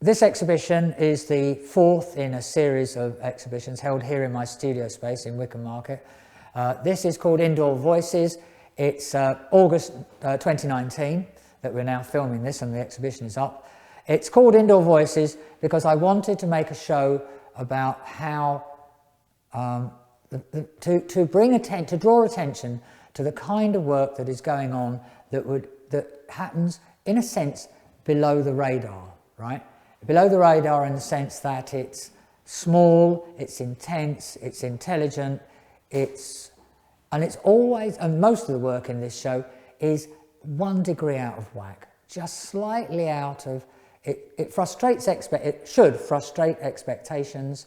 This exhibition is the fourth in a series of exhibitions held here in my studio space in Wickham Market. This is called Indoor Voices. It's August 2019 that we're now filming this and the exhibition is up. It's called Indoor Voices because I wanted to make a show about how to draw attention to the kind of work that is going on that happens in a sense below the radar, right? Below the radar in the sense that it's small, it's intense, it's intelligent, and most of the work in this show is 1 degree out of whack, just slightly out of, it should frustrate expectations,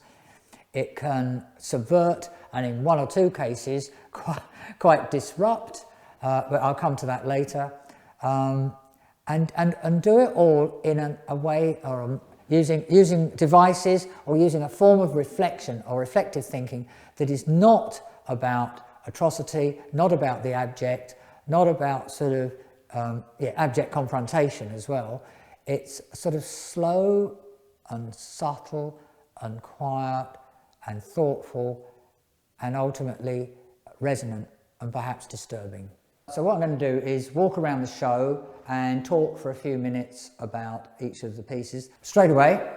it can subvert, and in 1 or 2 cases quite disrupt, but I'll come to that later, and do it all in a way or using devices or using a form of reflection or reflective thinking that is not about atrocity, not about the abject, not about sort of abject confrontation as well. It's sort of slow and subtle and quiet and thoughtful and ultimately resonant and perhaps disturbing. So what I'm going to do is walk around the show and talk for a few minutes about each of the pieces. Straight away,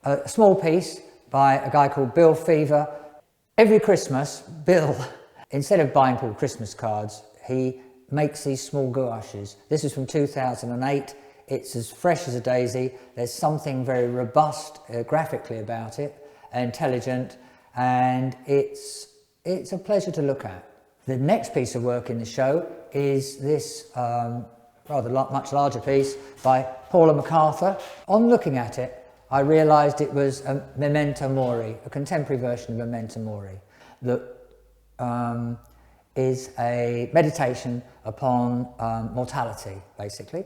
a small piece by a guy called Bill Feaver. Every Christmas, Bill, instead of buying people Christmas cards, he makes these small gouaches. This is from 2008. It's as fresh as a daisy. There's something very robust graphically about it, intelligent, and it's a pleasure to look at. The next piece of work in the show is this much larger piece by Paula MacArthur. On looking at it, I realised it was a Memento Mori, a contemporary version of Memento Mori, that is a meditation upon mortality, basically.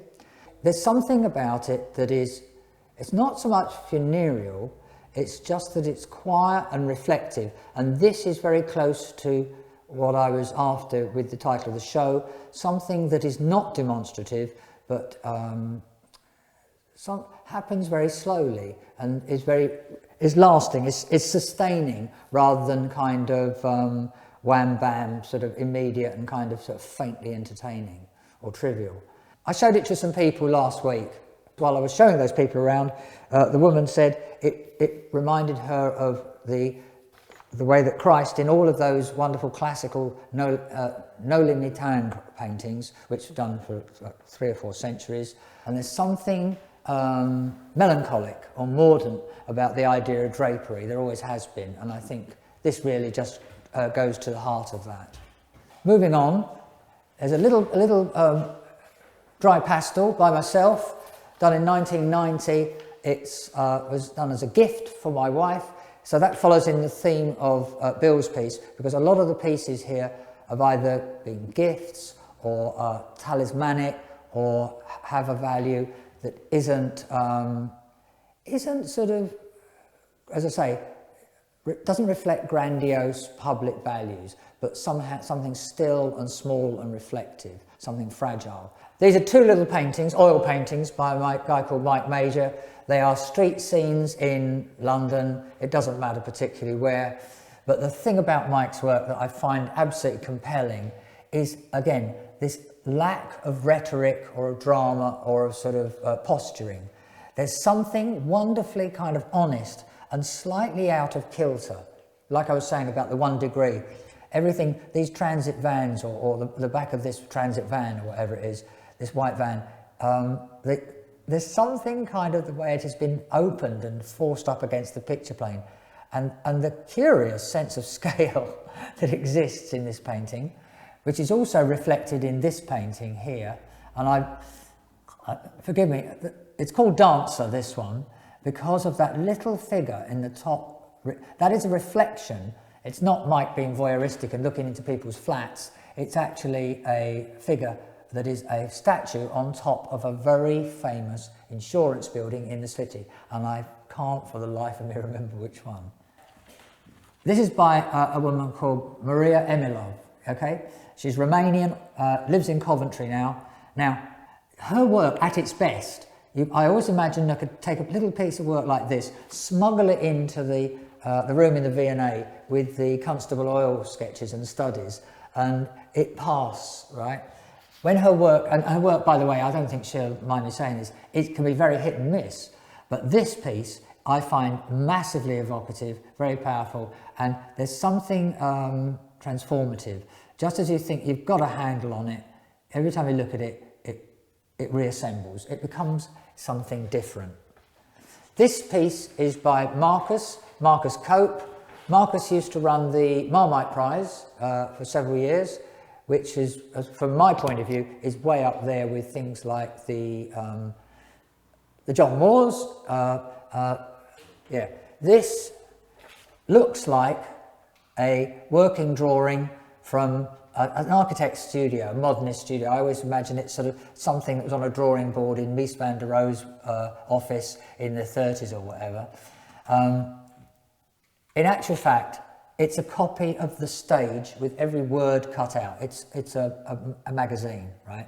There's something about it that it's not so much funereal, it's just that it's quiet and reflective, and this is very close to what I was after with the title of the show, something that is not demonstrative but happens very slowly and is lasting, is sustaining rather than kind of wham bam, sort of immediate and kind of sort of faintly entertaining or trivial. I showed it to some people last week. While I was showing those people around, the woman said it reminded her of the way that Christ, in all of those wonderful classical Nolinitan paintings, which are done for like 3 or 4 centuries, and there's something melancholic or mordant about the idea of drapery. There always has been, and I think this really just goes to the heart of that. Moving on, there's a little dry pastel by myself, done in 1990. It was done as a gift for my wife. So that follows in the theme of Bill's piece, because a lot of the pieces here have either been gifts or talismanic or have a value that isn't sort of, as I say, doesn't reflect grandiose public values, but somehow something still and small and reflective, something fragile. These are 2 little paintings, oil paintings by a guy called Mike Major. They are street scenes in London. It doesn't matter particularly where. But the thing about Mike's work that I find absolutely compelling is, again, this lack of rhetoric or of drama or of sort of posturing. There's something wonderfully kind of honest and slightly out of kilter. Like I was saying about the 1 degree. Everything, these transit vans or the back of this transit van or whatever it is, this white van, there's something kind of the way it has been opened and forced up against the picture plane, and the curious sense of scale that exists in this painting, which is also reflected in this painting here. And forgive me, it's called Dancer, this one, because of that little figure in the top. That is a reflection. It's not Mike being voyeuristic and looking into people's flats. It's actually a figure that is a statue on top of a very famous insurance building in the city, and I can't for the life of me remember which one. This is by a woman called Maria Emilov, okay? She's Romanian, lives in Coventry now. Now, her work at its best I always imagine I could take a little piece of work like this, smuggle it into the room in the V&A with the Constable Oil sketches and studies, and it pass, right? When her work, and her work, by the way, I don't think she'll mind me saying this, it can be very hit and miss, but this piece I find massively evocative, very powerful, and there's something transformative. Just as you think you've got a handle on it, every time you look at it, it reassembles. It becomes something different. This piece is by Marcus Cope. Marcus used to run the Marmite Prize for several years, which is, from my point of view, is way up there with things like the John Moores. Yeah, this looks like a working drawing from an architect's studio, a modernist studio. I always imagine it's sort of something that was on a drawing board in Mies van der Rohe's office in the 30s or whatever. In actual fact, it's a copy of the stage with every word cut out. It's a magazine, right?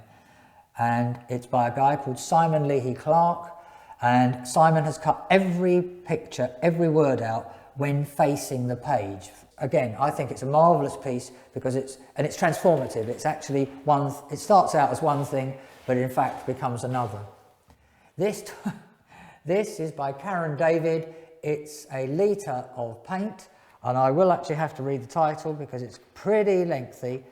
And it's by a guy called Simon Leahy-Clark, and Simon has cut every picture, every word out when facing the page. Again, I think it's a marvellous piece because it's transformative. It's actually it starts out as one thing, but in fact becomes another. This is by Karen David. It's a litre of paint, and I will actually have to read the title because it's pretty lengthy.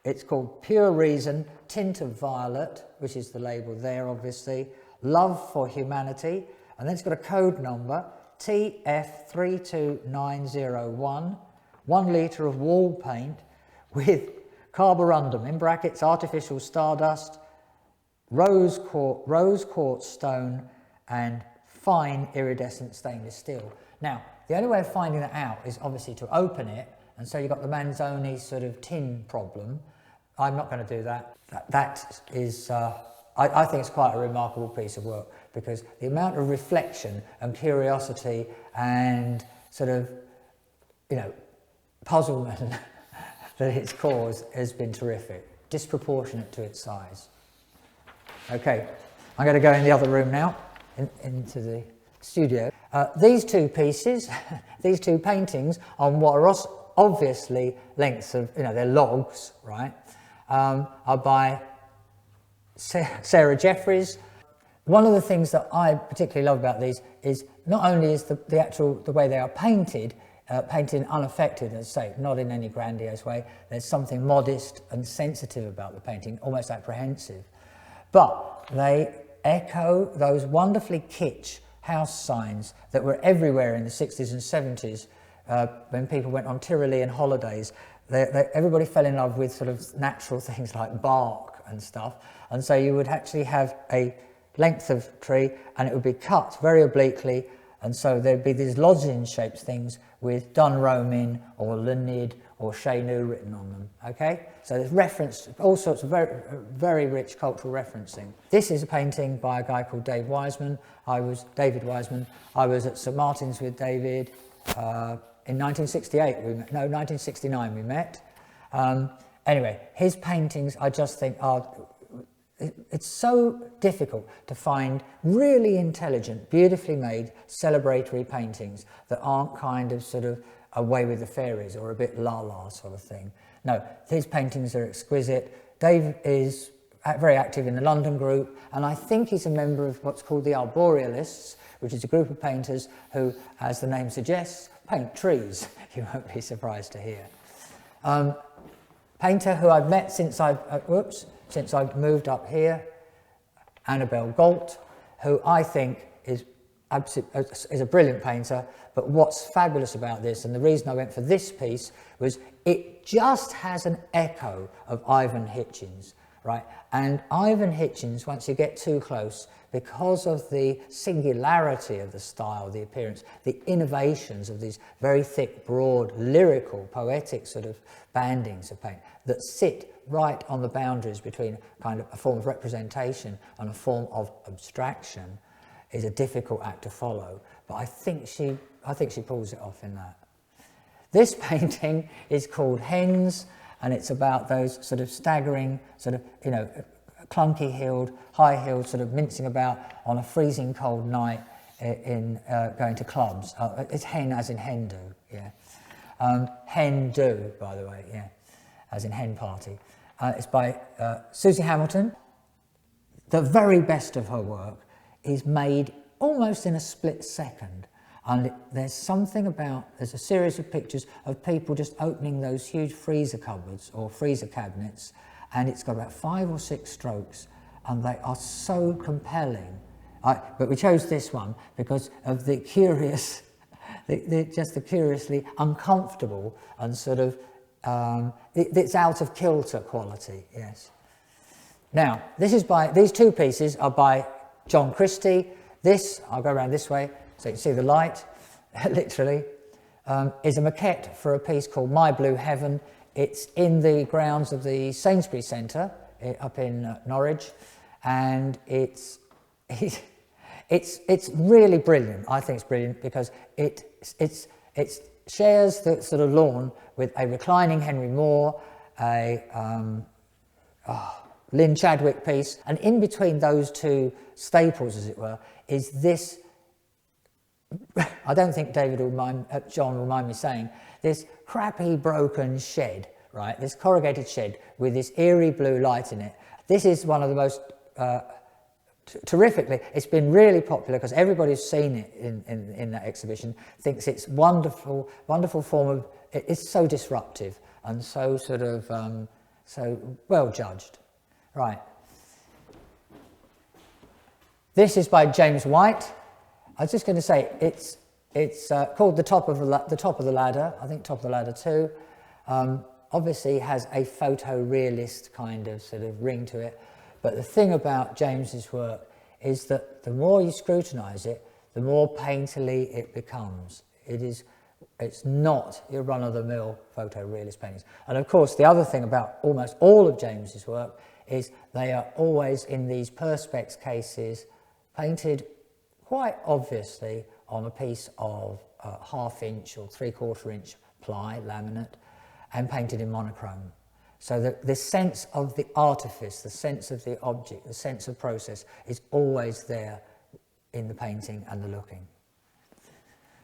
It's called Pure Reason, Tint of Violet, which is the label there, obviously, Love for Humanity, and then it's got a code number, TF32901, 1 litre of wall paint with carborundum, in brackets, artificial stardust, rose quartz stone, and fine iridescent stainless steel. Now, the only way of finding that out is obviously to open it, and so you've got the Manzoni sort of tin problem. I'm not going to do that. That is, I think it's quite a remarkable piece of work because the amount of reflection and curiosity and sort of, puzzlement that it's caused has been terrific, disproportionate to its size. Okay, I'm going to go in the other room now, into the studio. These two pieces, these two paintings on what are obviously lengths of, they're logs, right, are by Sarah Jeffries. One of the things that I particularly love about these is not only is the way they are painted, painted unaffected, as I say, not in any grandiose way. There's something modest and sensitive about the painting, almost apprehensive. But they echo those wonderfully kitsch house signs that were everywhere in the 60s and 70s when people went on Tyrolean holidays. Everybody fell in love with sort of natural things like bark and stuff. And so you would actually have a length of tree and it would be cut very obliquely. And so there'd be these lozenge-shaped things with Dunromin or Lenid or Chez Nous written on them, okay? So there's reference, all sorts of very, very rich cultural referencing. This is a painting by a guy called David Wiseman. I was at St Martin's with David in 1968, 1969 we met. Anyway, his paintings I just think are, it's so difficult to find really intelligent, beautifully made, celebratory paintings that aren't kind of sort of away with the fairies or a bit la-la sort of thing. No, his paintings are exquisite. Dave is very active in the London group, and I think he's a member of what's called the Arborealists, which is a group of painters who, as the name suggests, paint trees. You won't be surprised to hear. Painter who I've met since I've moved up here, Annabel Gault, who I think is a brilliant painter, but what's fabulous about this, and the reason I went for this piece, was it just has an echo of Ivan Hitchens, right? And Ivan Hitchens, once you get too close, because of the singularity of the style, the appearance, the innovations of these very thick, broad, lyrical, poetic sort of bandings of paint that sit right on the boundaries between kind of a form of representation and a form of abstraction, is a difficult act to follow. But I think she pulls it off in that. This painting is called Hens, and it's about those sort of staggering, sort of, clunky-heeled, high-heeled, sort of mincing about on a freezing cold night in going to clubs. It's hen as in hen do, yeah. Hen do, by the way, yeah, as in hen party. It's by Susie Hamilton. The very best of her work is made almost in a split second. And there's something about, there's a series of pictures of people just opening those huge freezer cupboards or freezer cabinets, and it's got about 5 or 6 strokes, and they are so compelling. But we chose this one because of the curious, just the curiously uncomfortable and sort of, it's out of kilter quality, yes. Now, these 2 pieces are by John Christie. This, I'll go around this way so you can see the light, literally, is a maquette for a piece called My Blue Heaven. It's in the grounds of the Sainsbury's Centre up in Norwich, and it's really brilliant. I think it's brilliant because it shares the sort of lawn with a reclining Henry Moore, a Lynn Chadwick piece, and in between those 2 staples, as it were, is this, I don't think John will mind me saying, this crappy broken shed, right, this corrugated shed with this eerie blue light in it. This is one of the most, terrifically, it's been really popular because everybody's seen it in that exhibition, thinks it's wonderful, wonderful form of, it's so disruptive and so sort of, so well judged. Right. This is by James White. I was just going to say it's called the top of the ladder. I think Top of the Ladder 2. Obviously has a photorealist kind of sort of ring to it. But the thing about James's work is that the more you scrutinise it, the more painterly it becomes. It's not your run-of-the-mill photorealist paintings. And of course, the other thing about almost all of James's work is they are always in these perspex cases painted quite obviously on a piece of 1/2 inch or 3/4 inch ply laminate and painted in monochrome. So the sense of the artifice, the sense of the object, the sense of process is always there in the painting and the looking.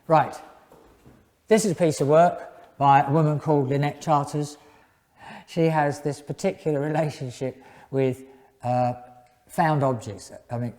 Right, this is a piece of work by a woman called Lynette Charters. She has this particular relationship with found objects. I mean,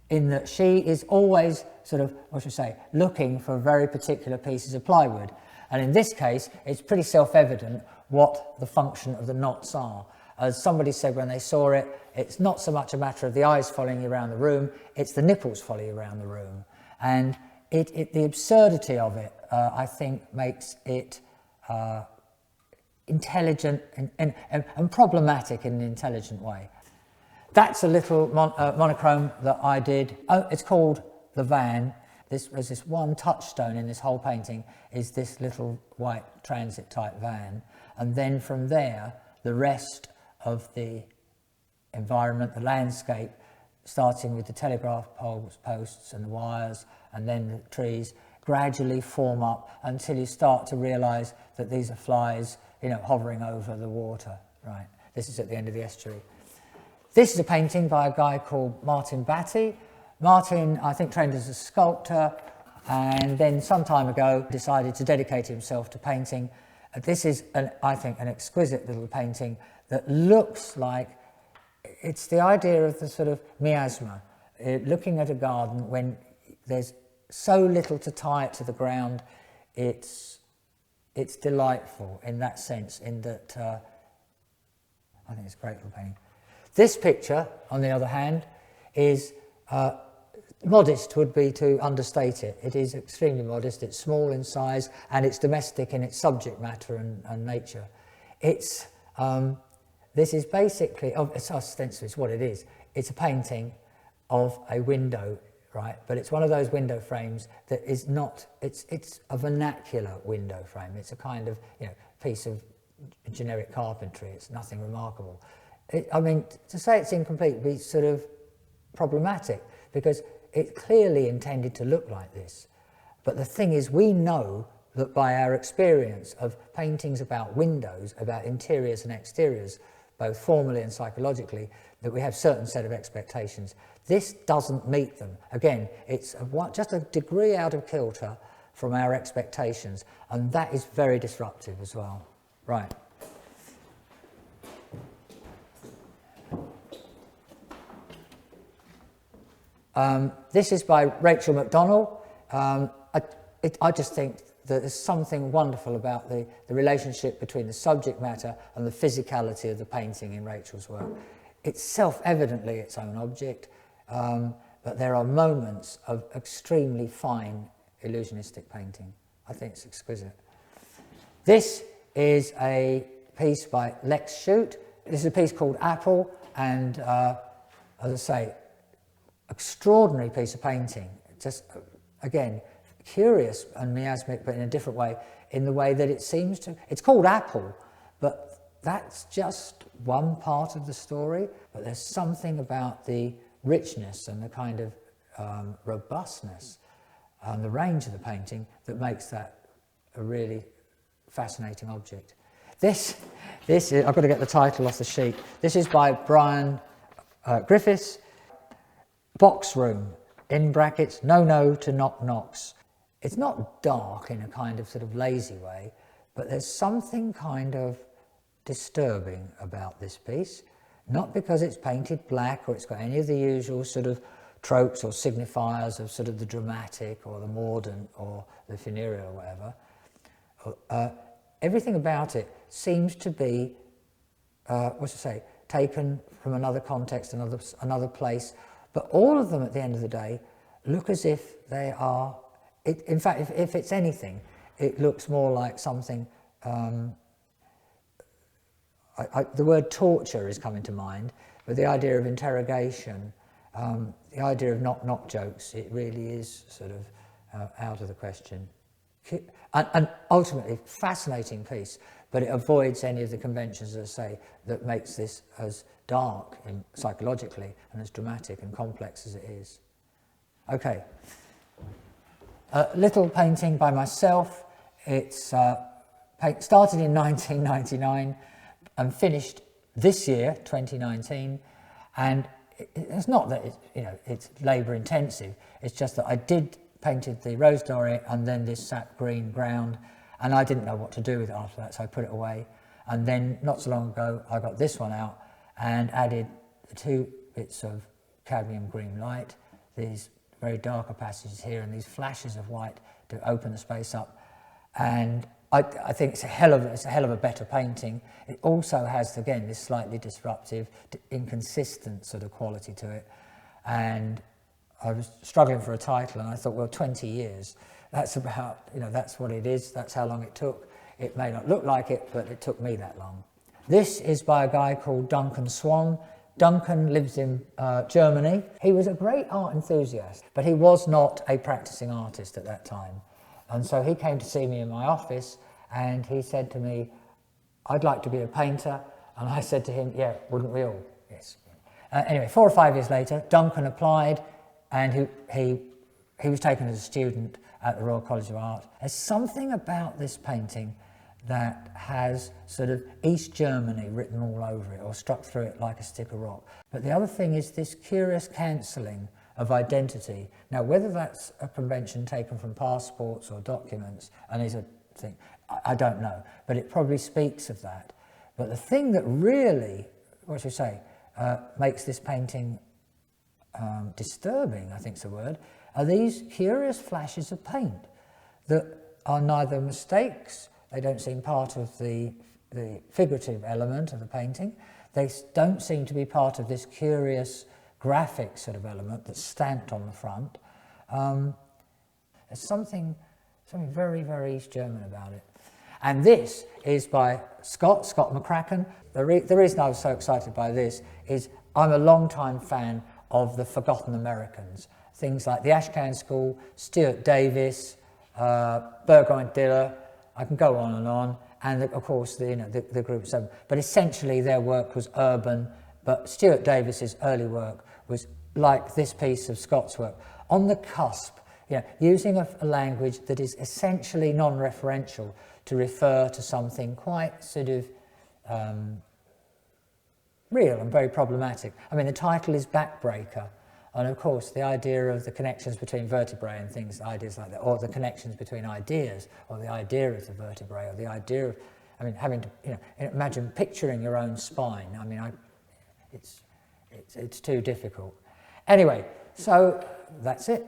in that she is always sort of, what should I say, looking for very particular pieces of plywood. And in this case, it's pretty self-evident what the function of the knots are. As somebody said when they saw it, it's not so much a matter of the eyes following you around the room, it's the nipples following you around the room. And the absurdity of it, I think, makes it intelligent and problematic in an intelligent way. That's a little monochrome that I did. Oh, it's called The Van. There's this one touchstone in this whole painting is this little white transit type van. And then from there, the rest of the environment, the landscape, starting with the telegraph posts and the wires and then the trees, gradually form up until you start to realise that these are flies, you know, hovering over the water. Right, this is at the end of the estuary. This is a painting by a guy called Martin Battye. Martin, I think, trained as a sculptor and then some time ago decided to dedicate himself to painting. This is, I think, an exquisite little painting that looks like, it's the idea of the sort of miasma, looking at a garden when there's so little to tie it to the ground. It's delightful in that sense, in that I think it's a great little painting. This picture, on the other hand, is modest would be to understate it. It is extremely modest, it's small in size, and it's domestic in its subject matter and nature. It's, this is basically, it's ostensibly what it is. It's a painting of a window, right? But it's one of those window frames that is not, it's a vernacular window frame. It's a kind of, you know, piece of generic carpentry. It's nothing remarkable. I mean, to say it's incomplete would be sort of problematic because it's clearly intended to look like this. But the thing is, we know that by our experience of paintings about windows, about interiors and exteriors, both formally and psychologically, that we have certain set of expectations. This doesn't meet them. Again, it's just a degree out of kilter from our expectations, and that is very disruptive as well. Right. This is by Rachel McDonnell. I just think that there's something wonderful about the relationship between the subject matter and the physicality of the painting in Rachel's work. It's self-evidently its own object, but there are moments of extremely fine illusionistic painting. I think it's exquisite. This is a piece by Lex Shute. This is a piece called Apple, and as I say, extraordinary piece of painting. Just, again, curious and miasmic, but in a different way, in the way that it seems to... It's called Apple, but that's just one part of the story, but there's something about the richness and the kind of robustness and the range of the painting that makes that a really fascinating object. This is, I've got to get the title off the sheet. This is by Brian Griffiths. Box Room, in brackets, no to knock knocks. It's not dark in a kind of sort of lazy way, but there's something kind of disturbing about this piece, not because it's painted black or it's got any of the usual sort of tropes or signifiers of sort of the dramatic or the mordant or the funereal or whatever. Everything about it seems to be, taken from another context, another place, but all of them at the end of the day look as if they are, in fact, if it's anything, it looks more like something, the word torture is coming to mind, but the idea of interrogation, the idea of knock-knock jokes, it really is sort of out of the question. And ultimately, fascinating piece, but it avoids any of the conventions, as I say, that makes this as dark psychologically and as dramatic and complex as it is. Okay. A little painting by myself. It's started in 1999 and finished this year, 2019, and it's not that it's labour intensive, it's just that I painted the rose dory and then this sap green ground, and I didn't know what to do with it after that, so I put it away. And then not so long ago I got this one out and added 2 bits of cadmium green light, these very darker passages here and these flashes of white to open the space up, and I think it's a hell of a better painting. It also has, again, this slightly disruptive, inconsistent sort of quality to it, and I was struggling for a title and I thought, well, 20 years, that's about, that's what it is, that's how long it took. It may not look like it, but it took me that long. This is by a guy called Duncan Swann. Duncan lives in Germany. He was a great art enthusiast, but he was not a practicing artist at that time. And so he came to see me in my office and he said to me, I'd like to be a painter. And I said to him, yeah, wouldn't we all? Yes. Anyway, 4 or 5 years later, Duncan applied and he was taken as a student at the Royal College of Art. There's something about this painting that has sort of East Germany written all over it or struck through it like a stick of rock. But the other thing is this curious cancelling of identity. Now, whether that's a convention taken from passports or documents and is a thing, I don't know, but it probably speaks of that. But the thing that really, makes this painting disturbing, I think is the word, are these curious flashes of paint that are neither mistakes, they don't seem part of the figurative element of the painting, they don't seem to be part of this curious graphic sort of element that's stamped on the front. There's something very, very East German about it. And this is by Scott McCracken. The reason I was so excited by this is I'm a long-time fan of the Forgotten Americans. Things like the Ashcan School, Stuart Davis, Burgoyne Diller, I can go on, and of course the Group 7. But essentially their work was urban, but Stuart Davis's early work was like this piece of Scott's work, on the cusp, using a language that is essentially non-referential to refer to something quite sort of real and very problematic. I mean, the title is Backbreaker, and of course the idea of the connections between vertebrae and things, ideas like that, or the connections between ideas, or the idea of the vertebrae, or the idea of, I mean, having to, you know, imagine picturing your own spine. I mean, it's too difficult. Anyway, so that's it.